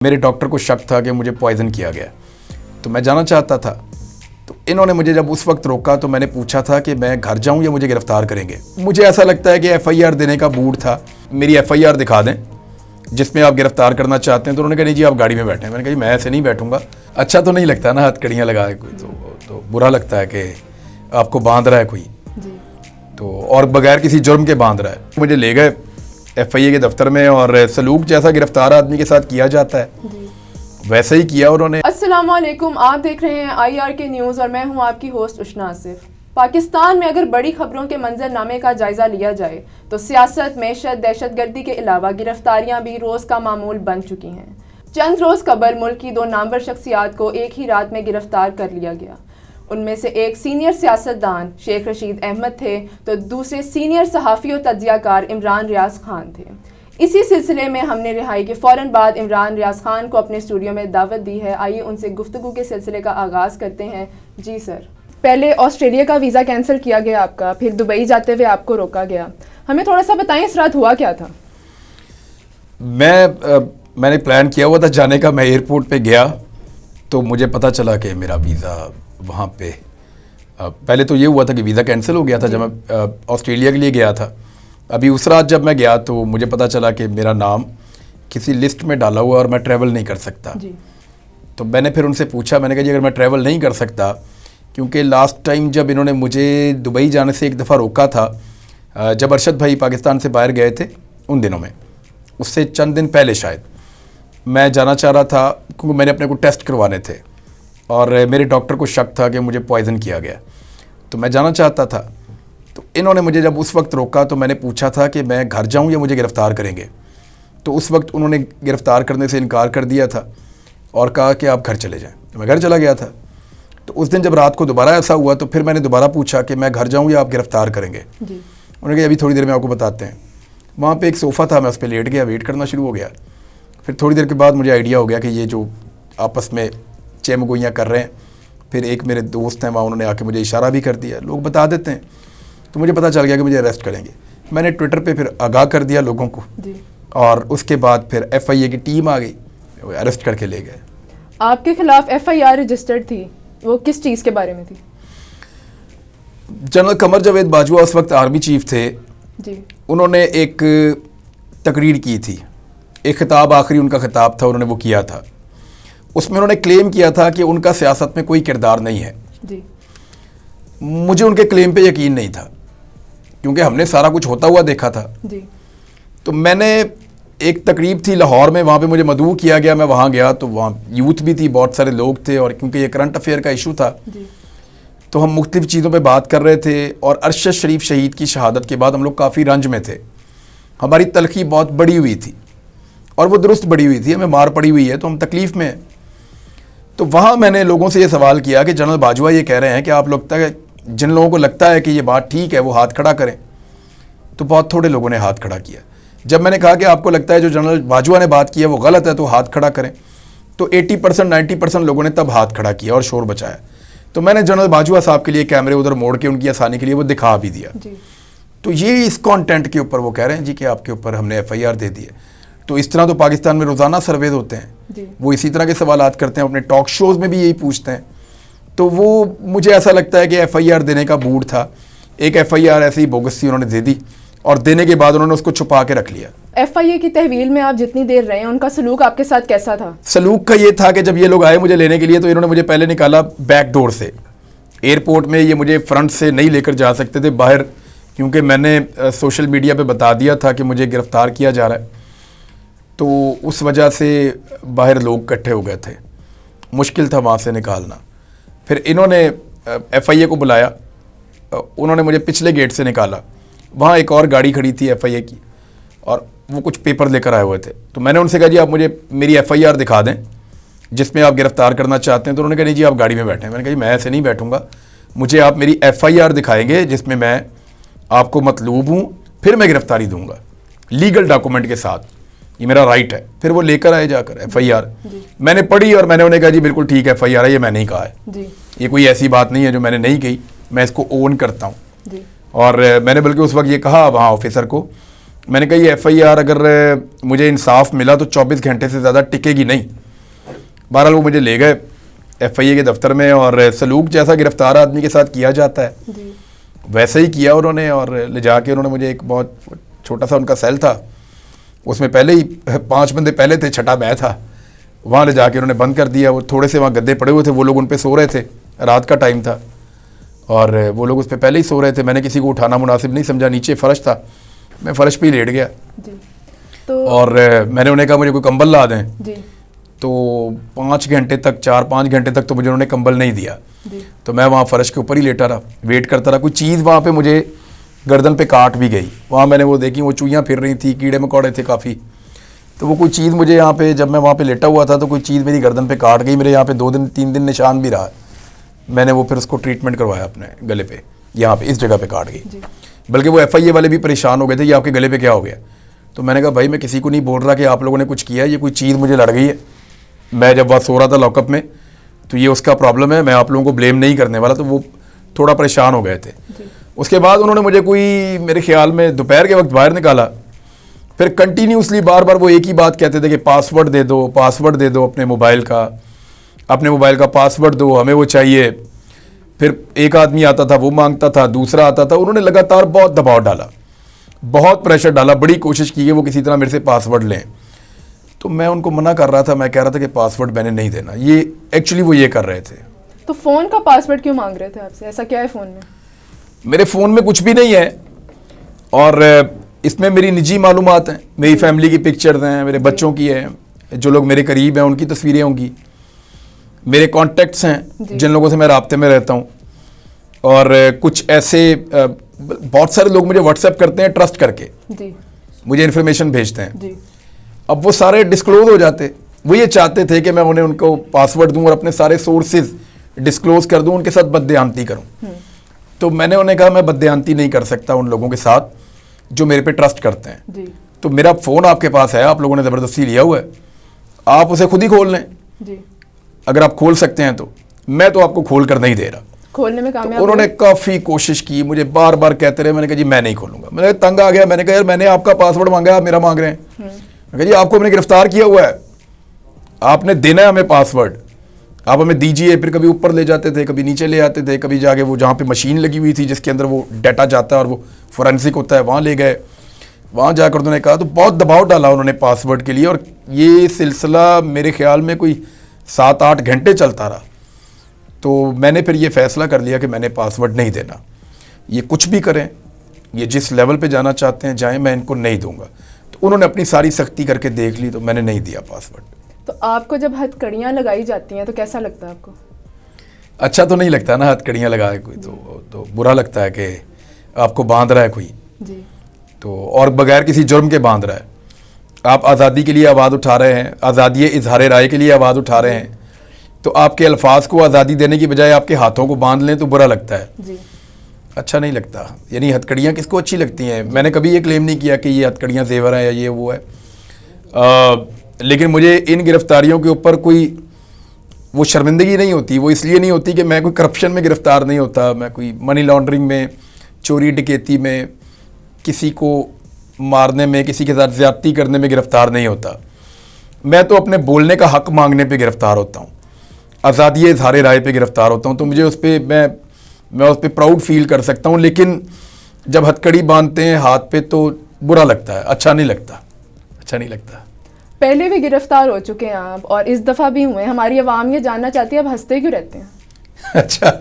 मेरे डॉक्टर को शक था कि मुझे पॉइज़न किया गया, तो मैं जाना चाहता था। तो इन्होंने मुझे जब उस वक्त रोका तो मैंने पूछा था कि मैं घर जाऊं या मुझे गिरफ्तार करेंगे। मुझे ऐसा लगता है कि एफआईआर देने का मूड था, मेरी एफआईआर दिखा दें जिसमें आप गिरफ्तार करना चाहते हैं। तो उन्होंने कहा नहीं जी आप गाड़ी में बैठें। मैंने कहा जी मैं ऐसे नहीं बैठूंगा, अच्छा तो नहीं लगता ना हथकड़ियाँ लगाए कोई, तो बुरा लगता है कि आपको बांध रहा है कोई, तो और बगैर किसी जुर्म के बांध रहा है। मुझे ले गए एफआईए के दफ्तर में और सलूक जैसा गिरफ्तार आदमी के साथ किया जाता है वैसे ही किया उन्होंने। अस्सलाम वालेकुम, आप देख रहे हैं IRK न्यूज़ और मैं हूं आपकी होस्ट उशना आसिफ। पाकिस्तान में अगर बड़ी खबरों के मंजरनामे का जायजा लिया जाए तो सियासत, मैशत, दहशतगर्दी के अलावा गिरफ्तारियां भी रोज़ का मामूल बन चुकी हैं। चंद रोज़ कबल मुल्क की दो नामवर शख्सियात को एक ही रात में गिरफ्तार कर लिया गया। उनमें से एक सीनियर सियासतदान शेख रशीद अहमद थे तो दूसरे सीनियर सहाफ़ी और तज्ज़ियाकार इमरान रियाज खान थे। इसी सिलसिले में हमने रिहाई के फ़ौरन बाद इमरान रियाज खान को अपने स्टूडियो में दावत दी है। आइए उनसे गुफ्तगू के सिलसिले का आगाज़ करते हैं। जी सर, पहले ऑस्ट्रेलिया का वीज़ा कैंसिल किया गया आपका, फिर दुबई जाते हुए आपको रोका गया, हमें थोड़ा सा बताएं इस रात हुआ क्या था? मैंने प्लान किया हुआ था जाने का। मैं एयरपोर्ट पे गया तो मुझे पता चला कि मेरा वीज़ा वहाँ पे पहले तो ये हुआ था कि वीज़ा कैंसिल हो गया था जब मैं ऑस्ट्रेलिया के लिए गया था। अभी उस रात जब मैं गया तो मुझे पता चला कि मेरा नाम किसी लिस्ट में डाला हुआ और मैं ट्रैवल नहीं कर सकता जी। तो मैंने फिर उनसे पूछा, मैंने कहा जी अगर मैं ट्रैवल नहीं कर सकता, क्योंकि लास्ट टाइम जब इन्होंने मुझे दुबई जाने से एक दफ़ा रोका था जब अरशद भाई पाकिस्तान से बाहर गए थे उन दिनों में, उससे चंद दिन पहले शायद मैं जाना चाह रहा था क्योंकि मैंने अपने को टेस्ट करवाने थे और मेरे डॉक्टर को शक था कि मुझे पॉइज़न किया गया, तो मैं जाना चाहता था। तो इन्होंने मुझे जब उस वक्त रोका तो मैंने पूछा था कि मैं घर जाऊं या मुझे गिरफ़्तार करेंगे। तो उस वक्त उन्होंने गिरफ़्तार करने से इनकार कर दिया था और कहा कि आप घर चले जाएं। तो मैं घर चला गया था। तो उस दिन जब रात को दोबारा ऐसा हुआ तो फिर मैंने दोबारा पूछा कि मैं घर जाऊँ या आप गिरफ़्तार करेंगे। उन्होंने कहा अभी थोड़ी देर में आपको बताते हैं। वहाँ पर एक सोफ़ा था, मैं उस पर लेट गया, वेट करना शुरू हो गया। फिर थोड़ी देर के बाद मुझे आइडिया हो गया कि ये जो आपस में चेमगोइयाँ कर रहे हैं। फिर एक मेरे दोस्त हैं वहाँ, उन्होंने आके मुझे इशारा भी कर दिया, लोग बता देते हैं, तो मुझे पता चल गया कि मुझे अरेस्ट करेंगे। मैंने ट्विटर पे फिर आगाह कर दिया लोगों को जी। और उसके बाद फिर FIA की टीम आ गई, वो अरेस्ट करके ले गए। आपके खिलाफ FIR रजिस्टर्ड थी, वो किस चीज़ के बारे में थी? जनरल कमर जावेद बाजवा उस वक्त आर्मी चीफ थे जी। उन्होंने एक तकरीर की थी, एक खिताब, आखिरी उनका खिताब था, उन्होंने वो किया था। उसमें उन्होंने क्लेम किया था कि उनका सियासत में कोई किरदार नहीं है जी। मुझे उनके क्लेम पे यकीन नहीं था क्योंकि हमने सारा कुछ होता हुआ देखा था जी। तो मैंने एक तकरीब थी लाहौर में, वहाँ पे मुझे मदऊ किया गया, मैं वहाँ गया तो वहाँ यूथ भी थी, बहुत सारे लोग थे और क्योंकि ये करंट अफेयर का इशू था जी। तो हम मुख्तलिफ चीज़ों पे बात कर रहे थे और अरशद शरीफ शहीद की शहादत के बाद हम लोग काफ़ी रंज में थे। हमारी तलखी बहुत बड़ी हुई थी और वो दुरुस्त बड़ी हुई थी, हमें मार पड़ी हुई है तो हम तकलीफ़ में हैं। तो वहाँ मैंने लोगों से ये सवाल किया कि जनरल बाजवा ये कह रहे हैं कि आप लोग तक जिन लोगों को लगता है कि ये बात ठीक है वो हाथ खड़ा करें। तो बहुत थोड़े लोगों ने हाथ खड़ा किया। जब मैंने कहा कि आपको लगता है जो जनरल बाजवा ने बात की है वो गलत है तो हाथ खड़ा करें, तो 80% 90% लोगों ने तब हाथ खड़ा किया और शोर बचाया। तो मैंने जनरल बाजवा साहब के लिए कैमरे उधर मोड़ के उनकी आसानी के लिए वो दिखा भी दिया जी। तो ये इस कॉन्टेंट के ऊपर वो कह रहे हैं जी कि आपके ऊपर हमने FIR दे दी है। तो इस तरह तो पाकिस्तान में रोज़ाना सर्वेज होते हैं, वो इसी तरह के सवालात करते हैं, अपने टॉक शोज़ में भी यही पूछते हैं। तो वो मुझे ऐसा लगता है कि FIR देने का मूड था। एक FIR ऐसी ही बोगस सी उन्होंने दे दी और देने के बाद उन्होंने उसको छुपा के रख लिया। FIA की तहवील में आप जितनी देर रहे हैं उनका सलूक आपके साथ कैसा था? सलूक का ये था कि जब ये लोग आए मुझे लेने के लिए तो इन्होंने मुझे पहले निकाला बैक डोर से। एयरपोर्ट में ये मुझे फ्रंट से नहीं लेकर जा सकते थे बाहर, क्योंकि मैंने सोशल मीडिया पर बता दिया था कि मुझे गिरफ़्तार किया जा रहा है, तो उस वजह से बाहर लोग इकट्ठे हो गए थे, मुश्किल था वहाँ से निकालना। फिर इन्होंने FIA को बुलाया, उन्होंने मुझे पिछले गेट से निकाला। वहाँ एक और गाड़ी खड़ी थी FIA की और वो कुछ पेपर लेकर आए हुए थे। तो मैंने उनसे कहा जी आप मुझे मेरी FIR दिखा दें जिसमें आप गिरफ़्तार करना चाहते हैं। तो उन्होंने कहा नहीं जी आप गाड़ी में बैठें। मैंने कहा जी मैं ऐसे नहीं बैठूंगा, मुझे आप मेरी FIR दिखाएंगे जिसमें मैं आपको मतलूब हूँ, फिर मैं गिरफ़्तारी दूँगा लीगल डॉक्यूमेंट के साथ, ये मेरा राइट है। फिर वो लेकर आए जाकर FIR, मैंने पढ़ी और मैंने उन्हें कहा जी बिल्कुल ठीक है FIR है, ये मैंने ही कहा है जी। ये कोई ऐसी बात नहीं है जो मैंने नहीं कही, मैं इसको ओन करता हूँ। और मैंने बल्कि उस वक्त ये कहा वहाँ ऑफिसर को मैंने कहा ये FIR अगर मुझे इंसाफ मिला तो 24 घंटे से ज़्यादा टिकेगी नहीं। बहरहाल वो मुझे ले गए FIA के दफ्तर में, और सलूक जैसा गिरफ्तार आदमी के साथ किया जाता है वैसे ही किया उन्होंने, और ले जाके उन्होंने मुझे एक बहुत छोटा सा उनका सेल था, उसमें पहले ही 5 बंदे पहले थे, छठा मैं था, वहाँ ले जाके उन्होंने बंद कर दिया। वो थोड़े से वहाँ गद्दे पड़े हुए थे, वो लोग उन पे सो रहे थे, रात का टाइम था और वो लोग उस पर पहले ही सो रहे थे। मैंने किसी को उठाना मुनासिब नहीं समझा, नीचे फ़र्श था, मैं फ़र्श पे ही लेट गया तो और मैंने उन्हें कहा मुझे कोई कंबल ला दें जी। तो 5 घंटे तक, 4-5 घंटे तक तो मुझे उन्होंने कंबल नहीं दिया। तो मैं वहाँ फ़र्श के ऊपर ही लेटा रहा, वेट करता रहा। कोई चीज़ वहाँ पे मुझे गर्दन पे काट भी गई, वहाँ मैंने वो देखी, वो चूहियाँ फिर रही थी, कीड़े मकोड़े थे काफ़ी, तो वो कोई चीज़ मुझे यहाँ पे, जब मैं वहाँ पे लेटा हुआ था तो कोई चीज़ मेरी गर्दन पे काट गई। मेरे यहाँ पे 2-3 दिन निशान भी रहा। मैंने वो फिर उसको ट्रीटमेंट करवाया अपने गले पे, यहाँ पे इस जगह पे काट गई। बल्कि वो FIA वाले भी परेशान हो गए थे कि आपके गले पे क्या हो गया। तो मैंने कहा भाई मैं किसी को नहीं बोल रहा कि आप लोगों ने कुछ किया है, ये कोई चीज़ मुझे लड़ गई है। मैं जब वहाँ सो रहा था लॉकअप में, तो ये उसका प्रॉब्लम है, मैं आप लोगों को ब्लेम नहीं करने वाला। तो वो थोड़ा परेशान हो गए थे। उसके बाद उन्होंने मुझे कोई, मेरे ख्याल में दोपहर के वक्त बाहर निकाला, फिर कंटिन्यूसली बार बार वो एक ही बात कहते थे कि पासवर्ड दे दो, पासवर्ड दे दो अपने मोबाइल का पासवर्ड दो, हमें वो चाहिए। फिर एक आदमी आता था वो मांगता था, दूसरा आता था। उन्होंने लगातार बहुत दबाव डाला, बहुत प्रेशर डाला, बड़ी कोशिश की कि वो किसी तरह मेरे से पासवर्ड लें। तो मैं उनको मना कर रहा था, मैं कह रहा था कि पासवर्ड मैंने नहीं देना। ये एक्चुअली वो ये कर रहे थे। तो फ़ोन का पासवर्ड क्यों मांग रहे थे आपसे? ऐसा क्या है फ़ोन में? मेरे फ़ोन में कुछ भी नहीं है, और इसमें मेरी निजी मालूमात हैं, मेरी फैमिली की पिक्चर्स हैं, मेरे बच्चों की हैं, जो लोग मेरे करीब हैं उनकी तस्वीरें होंगी, मेरे कॉन्टेक्ट्स हैं जिन लोगों से मैं राब्ते में रहता हूँ, और कुछ ऐसे बहुत सारे लोग मुझे व्हाट्सएप करते हैं ट्रस्ट करके, मुझे इन्फॉर्मेशन भेजते हैं। अब वो सारे डिस्क्लोज हो जाते। वो ये चाहते थे कि मैं उनको पासवर्ड दूं और अपने सारे सोर्सेज डिस्क्लोज कर दूं, उनके साथ बददेहांती करूं। तो मैंने उन्हें कहा मैं बददेहांती नहीं कर सकता उन लोगों के साथ जो मेरे पे ट्रस्ट करते हैं। तो मेरा फ़ोन आपके पास है, आप लोगों ने ज़बरदस्ती लिया हुआ है, आप उसे खुद ही खोल लें अगर आप खोल सकते हैं तो। मैं तो आपको खोल कर नहीं दे रहा। खोलने में कामयाब? तो उन्होंने काफ़ी कोशिश की, मुझे बार बार कहते रहे। मैंने कहा जी मैं नहीं खोलूंगा। मैंने तंग आ गया, मैंने कहा यार मैंने आपका पासवर्ड मांगा, आप मेरा मांग रहे हैं। मैंने कहा जी आपको हमने गिरफ्तार किया हुआ है, आपने देना है हमें पासवर्ड, आप हमें दीजिए। फिर कभी ऊपर ले जाते थे, कभी नीचे ले आते थे, कभी जाके वो जहाँ पे मशीन लगी हुई थी जिसके अंदर वो डाटा जाता है और वो फोरेंसिक होता है, वहाँ ले गए। वहाँ जाकर उन्होंने कहा, तो बहुत दबाव डाला उन्होंने पासवर्ड के लिए, और ये सिलसिला मेरे ख्याल में कोई 7-8 घंटे चलता रहा। तो मैंने फिर ये फ़ैसला कर लिया कि मैंने पासवर्ड नहीं देना। ये कुछ भी करें, ये जिस लेवल पे जाना चाहते हैं जाएं, मैं इनको नहीं दूंगा। तो उन्होंने अपनी सारी सख्ती करके देख ली, तो मैंने नहीं दिया पासवर्ड। तो आपको जब हथकड़ियाँ लगाई जाती हैं तो कैसा लगता है आपको? अच्छा तो नहीं लगता ना, हथकड़ियाँ लगाए कोई तो बुरा लगता है कि आपको बांध रहा है कोई जी। तो, और बगैर किसी जुर्म के बांध रहा है। आप आज़ादी के लिए आवाज़ उठा रहे हैं, आज़ादी इजहार राय के लिए आवाज़ उठा रहे हैं, तो आपके अल्फाज को आज़ादी देने की बजाय आपके हाथों को बांध लें तो बुरा लगता है जी। अच्छा नहीं लगता। यानी हथकड़ियाँ किसको अच्छी लगती हैं? मैंने कभी ये क्लेम नहीं किया कि ये हथकड़ियाँ जेवर हैं या ये वो है, लेकिन मुझे इन गिरफ्तारियों के ऊपर कोई वो शर्मिंदगी नहीं होती। वो इसलिए नहीं होती कि मैं कोई करप्शन में गिरफ्तार नहीं होता, मैं कोई मनी लॉन्ड्रिंग में, चोरी डकैती में, किसी को मारने में, किसी के साथ ज़्यादती करने में गिरफ्तार नहीं होता। मैं तो अपने बोलने का हक मांगने पे गिरफ्तार होता हूँ, आज़ादी इजहार राय पे गिरफ्तार होता हूँ। तो मुझे उस पर मैं उस पर प्राउड फील कर सकता हूँ। लेकिन जब हथकड़ी बांधते हैं हाथ पे तो बुरा लगता है, अच्छा नहीं लगता। पहले भी गिरफ्तार हो चुके हैं आप और इस दफ़ा भी हुए। हमारी आवाम ये जानना चाहती है आप हंसते क्यों रहते हैं? अच्छा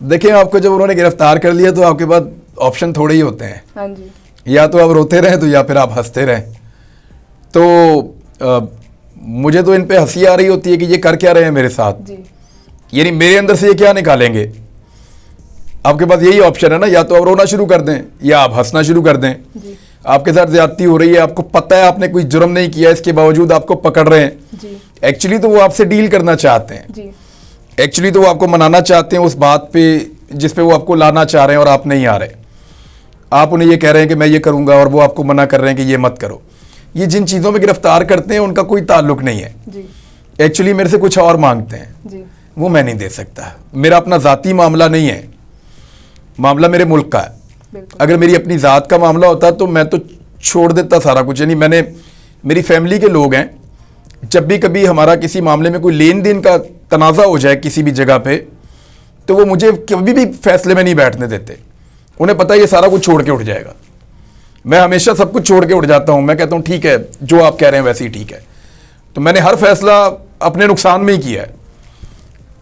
देखिए, आपको जब उन्होंने गिरफ्तार कर लिया तो आपके पास ऑप्शन थोड़े ही होते हैं। हाँ जी। या तो आप रोते रहें तो या फिर आप हंसते रहें। तो मुझे तो इन पे हंसी आ रही होती है कि ये कर क्या रहे हैं मेरे साथ जी। यानी मेरे अंदर से ये क्या निकालेंगे। आपके पास यही ऑप्शन है ना, या तो आप रोना शुरू कर दें या आप हंसना शुरू कर दें। जी। आपके साथ ज्यादती हो रही है, आपको पता है आपने कोई जुर्म नहीं किया, इसके बावजूद आपको पकड़ रहे हैं। एक्चुअली तो वो आपसे डील करना चाहते हैं, एक्चुअली तो वो आपको मनाना चाहते हैं उस बात पे जिस पे वो आपको लाना चाह रहे हैं और आप नहीं आ रहे। आप उन्हें ये कह रहे हैं कि मैं ये करूंगा और वो आपको मना कर रहे हैं कि ये मत करो। ये जिन चीज़ों में गिरफ्तार करते हैं उनका कोई ताल्लुक नहीं है, एक्चुअली मेरे से कुछ और मांगते हैं, वो मैं नहीं दे सकता। मेरा अपना ज़ाती मामला नहीं है, मामला मेरे मुल्क का है। अगर मेरी अपनी ज़ात का मामला होता तो मैं तो छोड़ देता सारा कुछ। यानी मेरी फैमिली के लोग हैं, जब भी कभी हमारा किसी मामले में कोई लेन देन का तनाज़ा हो जाए किसी भी जगह पे, तो वो मुझे कभी भी फैसले में नहीं बैठने देते। उन्हें पता है ये सारा कुछ छोड़ के उठ जाएगा। मैं हमेशा सब कुछ छोड़ के उठ जाता हूँ। मैं कहता हूँ ठीक है, जो आप कह रहे हैं वैसे ही ठीक है। तो मैंने हर फैसला अपने नुकसान में ही किया है।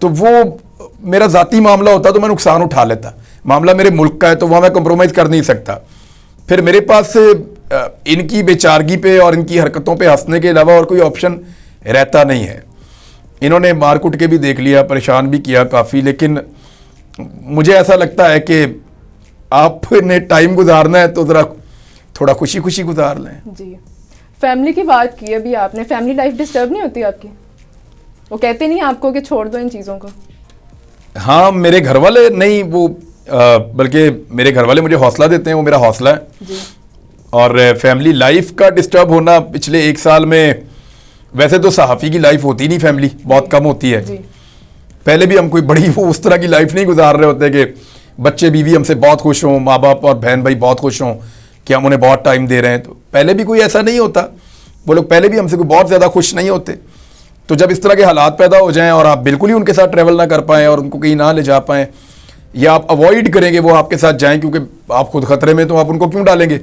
तो वो मेरा ज़ाती मामला होता तो मैं नुकसान उठा लेता। मामला मेरे मुल्क का है तो वहाँ मैं कंप्रोमाइज़ कर नहीं सकता। फिर मेरे पास इनकी बेचारगी पे और इनकी हरकतों पे हंसने के अलावा और कोई ऑप्शन रहता नहीं है। इन्होंने मार कुट के भी देख लिया, परेशान भी किया काफ़ी, लेकिन मुझे ऐसा लगता है कि आपने टाइम गुजारना है तो ज़रा थोड़ा खुशी खुशी गुजार लें। जी, फैमिली की बात की अभी आपने, फैमिली लाइफ डिस्टर्ब नहीं होती आपकी? वो कहते नहीं आपको कि छोड़ दो इन चीज़ों को? हाँ, मेरे घर वाले नहीं, वो बल्कि मेरे घर वाले मुझे हौसला देते हैं, वो मेरा हौसला है जी। और फैमिली लाइफ का डिस्टर्ब होना पिछले 1 साल में, वैसे तो सहाफ़ी की लाइफ होती नहीं, फैमिली बहुत कम होती है। जी। पहले भी हम कोई बड़ी वो उस तरह की लाइफ नहीं गुजार रहे होते कि बच्चे बीवी हमसे बहुत खुश हों, माँ बाप और बहन भाई बहुत खुश हों कि हम उन्हें बहुत टाइम दे रहे हैं। तो पहले भी कोई ऐसा नहीं होता, वो लोग पहले भी हमसे कोई बहुत ज़्यादा खुश नहीं होते। तो जब इस तरह के हालात पैदा हो जाएं और आप बिल्कुल ही उनके साथ ट्रैवल ना कर पाएँ और उनको कहीं ना ले जा पाएँ, या आप अवॉइड करेंगे वो आपके साथ जाएं क्योंकि आप खुद खतरे में, तो आप उनको क्यों डालेंगे?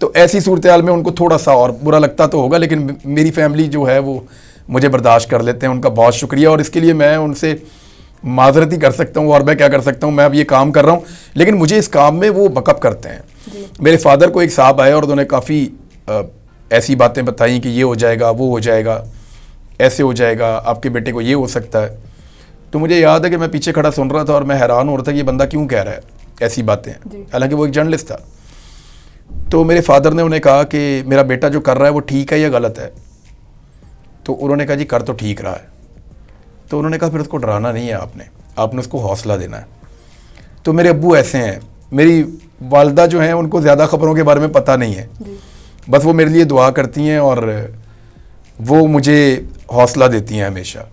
तो ऐसी सूरत हाल में उनको थोड़ा सा और बुरा लगता तो होगा, लेकिन मेरी फैमिली जो है वो मुझे बर्दाश्त कर लेते हैं। उनका बहुत शुक्रिया, और इसके लिए मैं उनसे माजरत ही कर सकता हूँ। और मैं क्या कर सकता हूँ, मैं अब ये काम कर रहा हूँ, लेकिन मुझे इस काम में वो बकअप करते हैं। मेरे फादर को एक साहब आए और उन्होंने काफ़ी ऐसी बातें बताई कि ये हो जाएगा, वो हो जाएगा, ऐसे हो जाएगा, आपके बेटे को ये हो सकता है। तो मुझे याद है कि मैं पीछे खड़ा सुन रहा था और मैं हैरान हो रहा था कि ये बंदा क्यों कह रहा है ऐसी बातें, हालांकि वो एक जर्नलिस्ट था। तो मेरे फादर ने उन्हें कहा कि मेरा बेटा जो कर रहा है वो ठीक है या गलत है? तो उन्होंने कहा जी कर तो ठीक रहा है। तो उन्होंने कहा फिर उसको डराना नहीं है, आपने उसको हौसला देना है। तो मेरे अब्बू ऐसे हैं, मेरी वालदा जो हैं उनको ज़्यादा ख़बरों के बारे में पता नहीं है, बस वो मेरे लिए दुआ करती हैं और वो मुझे हौसला देती हैं हमेशा।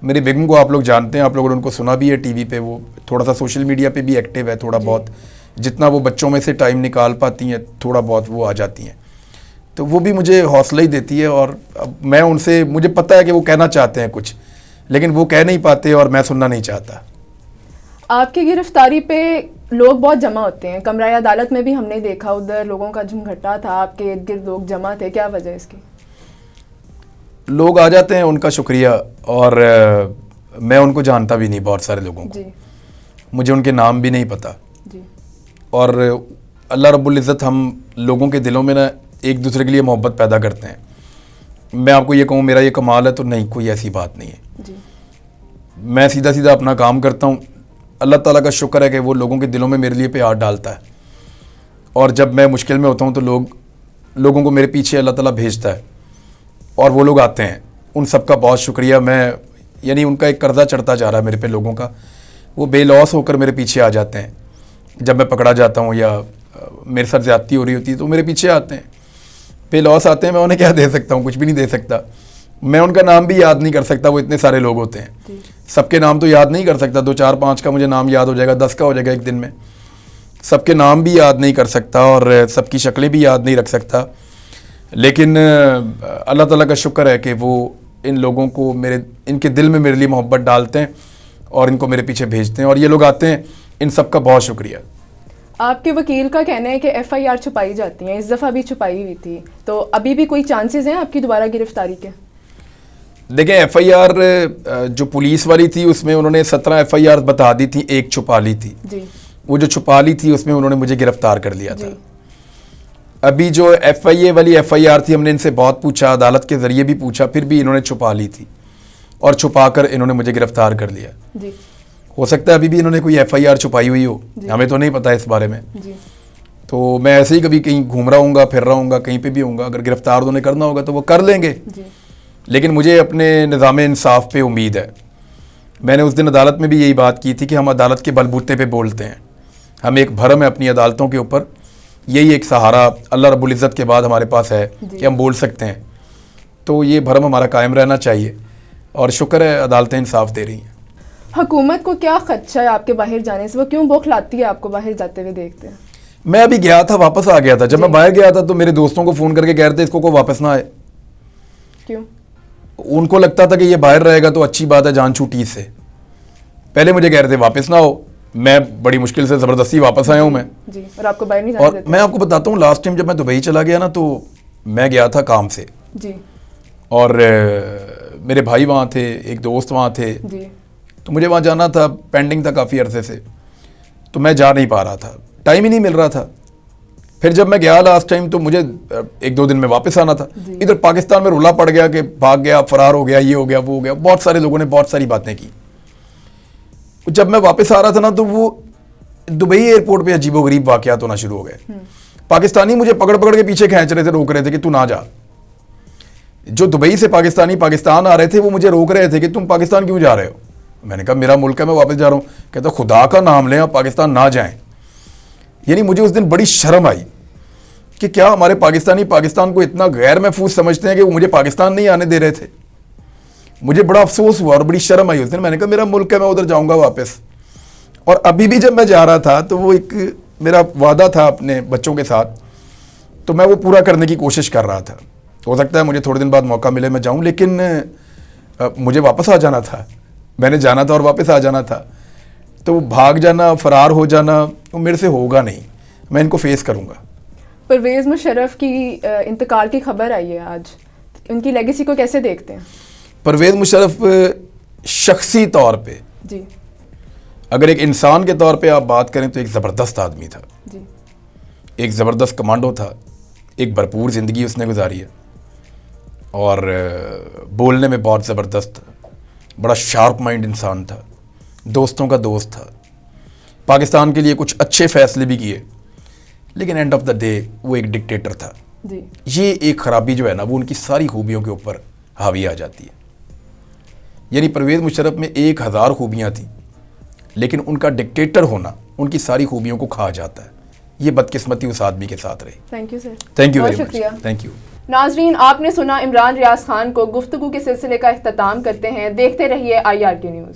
मेरी बेगम को आप लोग जानते हैं, आप लोगों ने उनको सुना भी है टीवी पे, वो थोड़ा सा सोशल मीडिया पे भी एक्टिव है, थोड़ा बहुत जितना वो बच्चों में से टाइम निकाल पाती हैं थोड़ा बहुत वो आ जाती हैं। तो वो भी मुझे हौसला ही देती है। और अब मैं उनसे, मुझे पता है कि वो कहना चाहते हैं कुछ, लेकिन वो कह नहीं पाते और मैं सुनना नहीं चाहता। आपकी गिरफ्तारी पे लोग बहुत जमा होते हैं, कमरा अदालत में भी हमने देखा, उधर लोगों का झुमघट्टा था, आपके इर्द गिर्द लोग जमा थे, क्या वजह इसकी? लोग आ जाते हैं, उनका शुक्रिया। और मैं उनको जानता भी नहीं, बहुत सारे लोगों को मुझे उनके नाम भी नहीं पता जी। और अल्लाह रब्बुल इज़्ज़त हम लोगों के दिलों में ना एक दूसरे के लिए मोहब्बत पैदा करते हैं। मैं आपको ये कहूँ मेरा ये कमाल है तो नहीं, कोई ऐसी बात नहीं है जी। मैं सीधा सीधा अपना काम करता हूँ। अल्लाह ताला का शुक्र है कि वो लोगों के दिलों में मेरे लिए प्यार डालता है, और जब मैं मुश्किल में होता हूँ तो लोगों को मेरे पीछे अल्लाह ताला भेजता है और वो लोग आते हैं। उन सब का बहुत शुक्रिया। मैं यानी उनका एक कर्जा चढ़ता जा रहा है मेरे पे लोगों का, वो बेलौस होकर मेरे पीछे आ जाते हैं। जब मैं पकड़ा जाता हूँ या मेरे साथ ज़्यादती हो रही होती है तो मेरे पीछे आते हैं, बेलौस आते हैं। मैं उन्हें क्या दे सकता हूँ? कुछ भी नहीं दे सकता। मैं उनका नाम भी याद नहीं कर सकता, वो इतने सारे लोग होते हैं, सबके नाम तो याद नहीं कर सकता। 2 4 5 का मुझे नाम याद हो जाएगा, 10 का हो जाएगा एक दिन में। सबके नाम भी याद नहीं कर सकता और सबकी शक्लें भी याद नहीं रख सकता, लेकिन अल्लाह ताला का शुक्र है कि वो इन लोगों को इनके दिल में मेरे लिए मोहब्बत डालते हैं और इनको मेरे पीछे भेजते हैं, और ये लोग आते हैं। इन सब का बहुत शुक्रिया। आपके वकील का कहना है कि FIR छुपाई जाती हैं, इस दफ़ा भी छुपाई हुई थी, तो अभी भी कोई चांसेस हैं आपकी दोबारा गिरफ्तारी के? देखें, FIR जो पुलिस वाली थी उसमें उन्होंने 17 FIR बता दी थी, एक छुपा ली थी जी। वो जो छुपा ली थी उसमें उन्होंने मुझे गिरफ्तार कर लिया था। अभी जो FIA वाली FIR थी, हमने इनसे बहुत पूछा, अदालत के ज़रिए भी पूछा, फिर भी इन्होंने छुपा ली थी और छुपा कर इन्होंने मुझे गिरफ्तार कर लिया जी। हो सकता है अभी भी इन्होंने कोई FIR छुपाई हुई हो, हमें तो नहीं पता इस बारे में जी। तो मैं ऐसे ही कभी कहीं घूम रहा हूँगा, फिर रहा हूँगा, कहीं पे भी होऊंगा, अगर गिरफ्तार उन्होंने करना होगा तो वो कर लेंगे जी। लेकिन मुझे अपने निज़ाम इंसाफ पे उम्मीद है। मैंने उस दिन अदालत में भी यही बात की थी कि हम अदालत के बलबूते पे बोलते हैं, हम एक भरम है अपनी अदालतों के ऊपर, यही एक सहारा अल्लाह रब्बुल इज़्ज़त के बाद हमारे पास है कि हम बोल सकते हैं। तो ये भरम हमारा कायम रहना चाहिए और शुक्र है अदालतें इंसाफ दे रही हैं। हुकूमत को क्या खदशा है आपके बाहर जाने से? वो क्यों बौखलाती है आपको बाहर जाते हुए देखते हैं? मैं अभी गया था, वापस आ गया था। जब मैं बाहर गया था तो मेरे दोस्तों को फ़ोन करके कह रहे थे इसको को वापस ना आए। क्यों? उनको लगता था कि ये बाहर रहेगा तो अच्छी बात है, जान छूटी इससे। पहले मुझे कह रहे थे वापस ना हो, मैं बड़ी मुश्किल से ज़बरदस्ती वापस आया हूँ मैं जी। और आपको बाहर नहीं जाने और देते? मैं आपको बताता हूँ, लास्ट टाइम जब मैं दुबई चला गया ना तो मैं गया था काम से जी और मेरे भाई वहाँ थे, एक दोस्त वहाँ थे, जी तो मुझे वहाँ जाना था, पेंडिंग था काफ़ी अरसे से, तो मैं जा नहीं पा रहा था, टाइम ही नहीं मिल रहा था। फिर जब मैं गया लास्ट टाइम तो मुझे 1-2 दिन में वापस आना था। इधर पाकिस्तान में रुला पड़ गया कि भाग गया, फरार हो गया, ये हो गया, वो हो गया, बहुत सारे लोगों ने बहुत सारी बातें की। जब मैं वापस आ रहा था ना तो वो दुबई एयरपोर्ट पे अजीबोगरीब वाक़यात होना शुरू हो गए। पाकिस्तानी मुझे पकड़ पकड़ के पीछे खींच रहे थे, रोक रहे थे कि तू ना जा। जो दुबई से पाकिस्तानी पाकिस्तान आ रहे थे वो मुझे रोक रहे थे कि तुम पाकिस्तान क्यों जा रहे हो। मैंने कहा मेरा मुल्क है, मैं वापस जा रहा हूँ। कहता खुदा का नाम लें आप पाकिस्तान ना जाएं। यानी मुझे उस दिन बड़ी शर्म आई कि क्या हमारे पाकिस्तानी पाकिस्तान को इतना गैर महफूज समझते हैं कि वो मुझे पाकिस्तान नहीं आने दे रहे थे। मुझे बड़ा अफसोस हुआ और बड़ी शर्म आई उस दिन। मैंने कहा मेरा मुल्क है, मैं उधर जाऊँगा वापस। और अभी भी जब मैं जा रहा था तो वो एक मेरा वादा था अपने बच्चों के साथ, तो मैं वो पूरा करने की कोशिश कर रहा था। हो सकता है मुझे थोड़े दिन बाद मौका मिले मैं जाऊं, लेकिन मुझे वापस आ जाना था। मैंने जाना था और वापस आ जाना था। तो भाग जाना, फरार हो जाना, वो मेरे से होगा नहीं। मैं इनको फेस करूंगा। परवेज़ मुशर्रफ की इंतकाल की खबर आई है आज, उनकी लेगेसी को कैसे देखते हैं? परवेज़ मुशर्रफ शख्सी तौर पे, जी अगर एक इंसान के तौर पे आप बात करें तो एक ज़बरदस्त आदमी था जी। एक ज़बरदस्त कमांडो था। एक भरपूर ज़िंदगी उसने गुजारी है और बोलने में बहुत ज़बरदस्त था। बड़ा शार्प माइंड इंसान था, दोस्तों का दोस्त था। पाकिस्तान के लिए कुछ अच्छे फ़ैसले भी किए, लेकिन एंड ऑफ द डे वो एक डिक्टेटर था। जी ये एक ख़राबी जो है ना वो उनकी सारी खूबियों के ऊपर हावी आ जाती है। यानी परवेज़ मुशर्रफ में 1000 खूबियाँ थी, लेकिन उनका डिक्टेटर होना उनकी सारी खूबियों को खा जाता है। ये बदकिस्मती उस आदमी के साथ रही। Thank you sir. Thank you बहुत वेरी मच। शुक्रिया। Thank you. नाजरीन, आपने सुना इमरान रियाज खान को गुफ्तगू के सिलसिले का इख्तिताम करते हैं। देखते रहिए IRK न्यूज़।